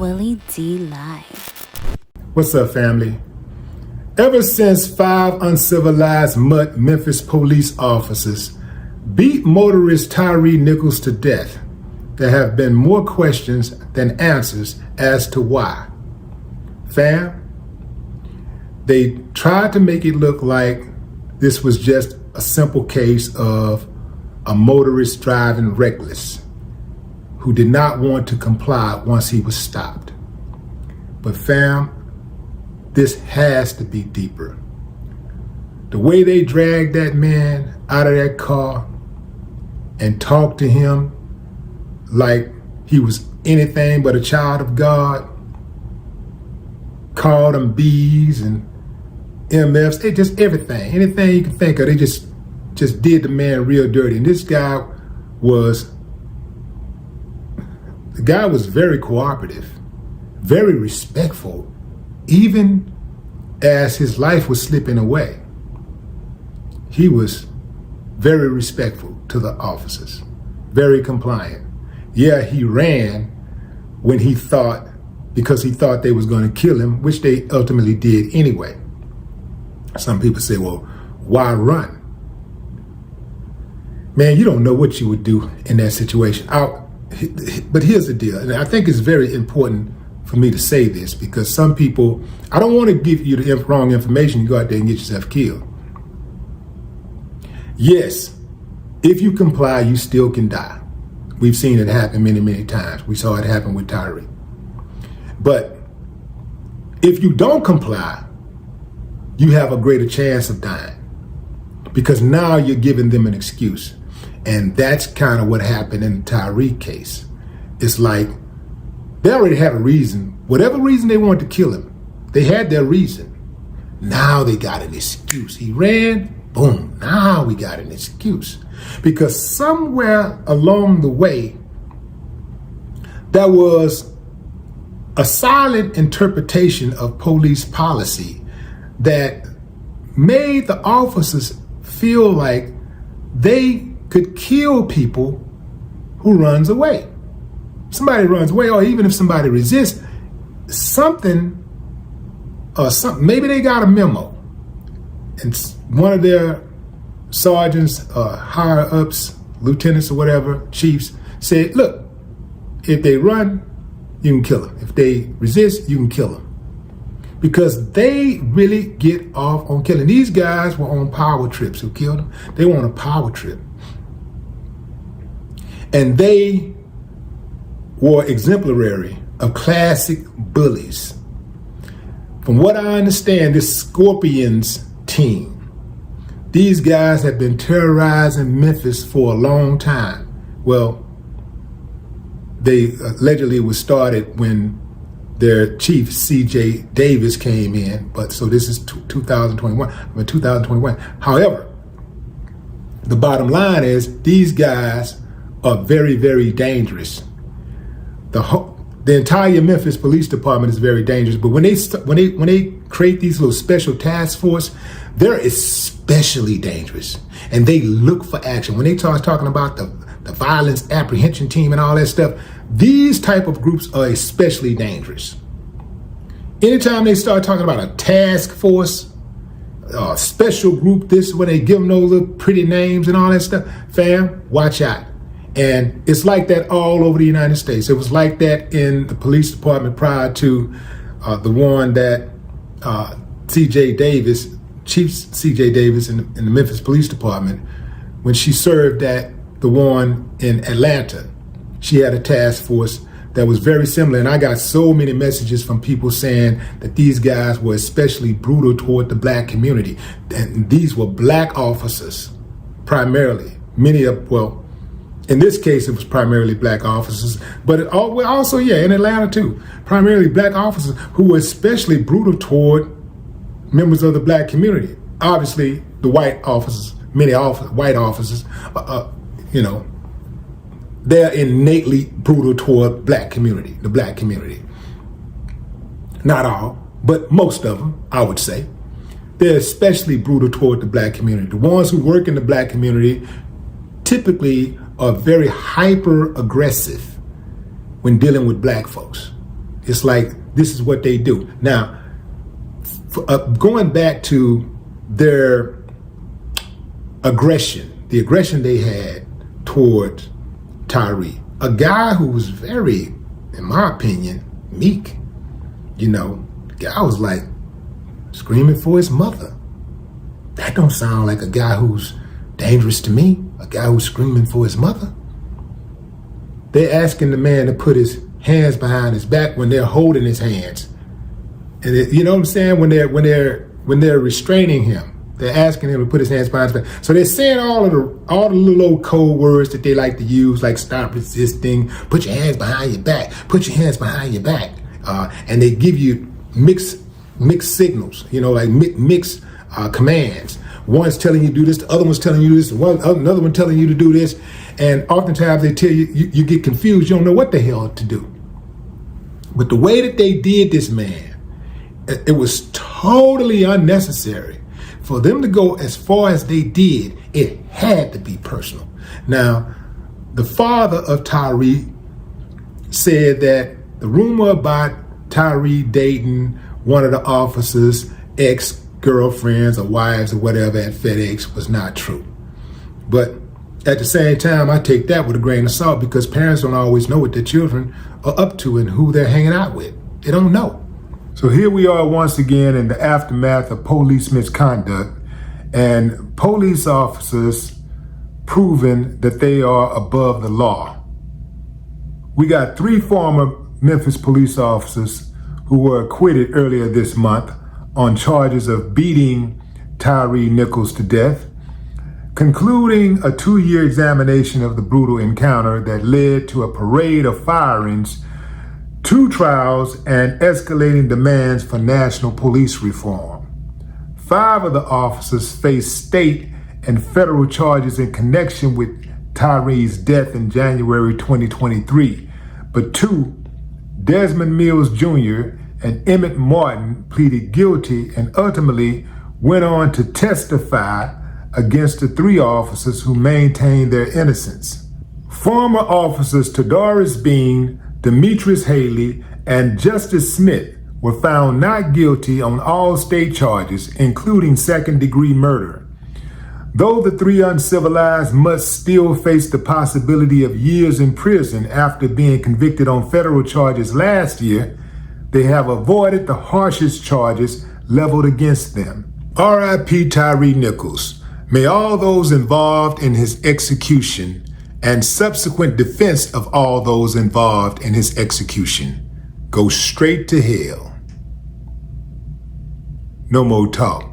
Willie D Live. What's up, family? Ever since 5 uncivilized Memphis police officers beat motorist Tyre Nichols to death, there have been more questions than answers as to why. Fam, they tried to make it look like this was just a simple case of a motorist driving reckless who did not want to comply once he was stopped. But fam, this has to be deeper. The way they dragged that man out of that car and talked to him like he was anything but a child of God, called him B's and MFs, they just everything, anything you can think of, they just did the man real dirty. And this guy was very cooperative, very respectful, even as his life was slipping away. He was very respectful to the officers, very compliant. Yeah, he ran when he thought, because he thought they was going to kill him, which they ultimately did anyway. Some people say, well, why run? Man, you don't know what you would do in that situation. But here's the deal, and I think it's very important for me to say this, because some people, I don't want to give you the wrong information, you go out there and get yourself killed. Yes, if you comply, you still can die. We've seen it happen many, many times. We saw it happen with Tyre. But if you don't comply, you have a greater chance of dying, because now you're giving them an excuse. And that's kind of what happened in the Tyre case. It's like they already had a reason. Whatever reason they wanted to kill him, they had their reason. Now they got an excuse. He ran, boom, now we got an excuse. Because somewhere along the way, there was a silent interpretation of police policy that made the officers feel like they could kill people who runs away. Somebody runs away, or even if somebody resists, maybe they got a memo, and one of their sergeants, higher ups, lieutenants or whatever, chiefs, said, look, if they run, you can kill them. If they resist, you can kill them. Because they really get off on killing. These guys were on power trips who killed them. They were on a power trip. And they were exemplary of classic bullies. From what I understand, this Scorpions team, these guys have been terrorizing Memphis for a long time. Well, they allegedly was started when their chief, C.J. Davis, came in. But so this is 2021. However, the bottom line is these guys are very, very dangerous. The entire Memphis Police Department is very dangerous. But when they create these little special task force, they're especially dangerous, and they look for action. When they start talking about the violence apprehension team and all that stuff, these type of groups are especially dangerous. Anytime they start talking about a task force, a special group, this when they give them those little pretty names and all that stuff, fam, watch out. And it's like that all over the United States. It was like that in the police department prior to the one that C.J. Davis, Chief C.J. Davis in the Memphis Police Department, when she served at the one in Atlanta, she had a task force that was very similar. And I got so many messages from people saying that these guys were especially brutal toward the black community. And these were black officers, primarily. In this case, it was primarily black officers, but also, in Atlanta too, primarily black officers who were especially brutal toward members of the black community. Obviously, the white officers, white officers, they're innately brutal toward the black community. Not all, but most of them, I would say. They're especially brutal toward the black community. The ones who work in the black community typically are very hyper aggressive when dealing with black folks. It's like this is what they do. Now, going back to their aggression, the aggression they had toward Tyre, a guy who was very, in my opinion, meek. You know, the guy was like screaming for his mother. That don't sound like a guy who's dangerous to me, a guy who's screaming for his mother. They're asking the man to put his hands behind his back when they're holding his hands. And you know what I'm saying? When they're restraining him, they're asking him to put his hands behind his back. So they're saying all the little old code words that they like to use, like stop resisting, put your hands behind your back, put your hands behind your back. And they give you mixed signals, you know, like mixed commands. One's telling you to do this, the other one's telling you this, another one telling you to do this. And oftentimes they tell you, you get confused, you don't know what the hell to do. But the way that they did this man, it was totally unnecessary. For them to go as far as they did, it had to be personal. Now, the father of Tyre said that the rumor about Tyre dating one of the officers' ex-girlfriends or wives or whatever at FedEx was not true. But at the same time, I take that with a grain of salt because parents don't always know what their children are up to and who they're hanging out with. They don't know. So here we are once again in the aftermath of police misconduct and police officers proving that they are above the law. We got 3 former Memphis police officers who were acquitted earlier this month on charges of beating Tyre Nichols to death, concluding a 2-year examination of the brutal encounter that led to a parade of firings, 2 trials, and escalating demands for national police reform. 5 of the officers face state and federal charges in connection with Tyre's death in January 2023, but 2, Desmond Mills Jr. and Emmett Martin, pleaded guilty and ultimately went on to testify against the 3 officers who maintained their innocence. Former officers Tadaris Bean, Demetrius Haley, and Justice Smith were found not guilty on all state charges, including second-degree murder. Though the 3 uncivilized must still face the possibility of years in prison after being convicted on federal charges last year, they have avoided the harshest charges leveled against them. R.I.P. Tyre Nichols. May all those involved in his execution and subsequent defense of all those involved in his execution go straight to hell. No more talk.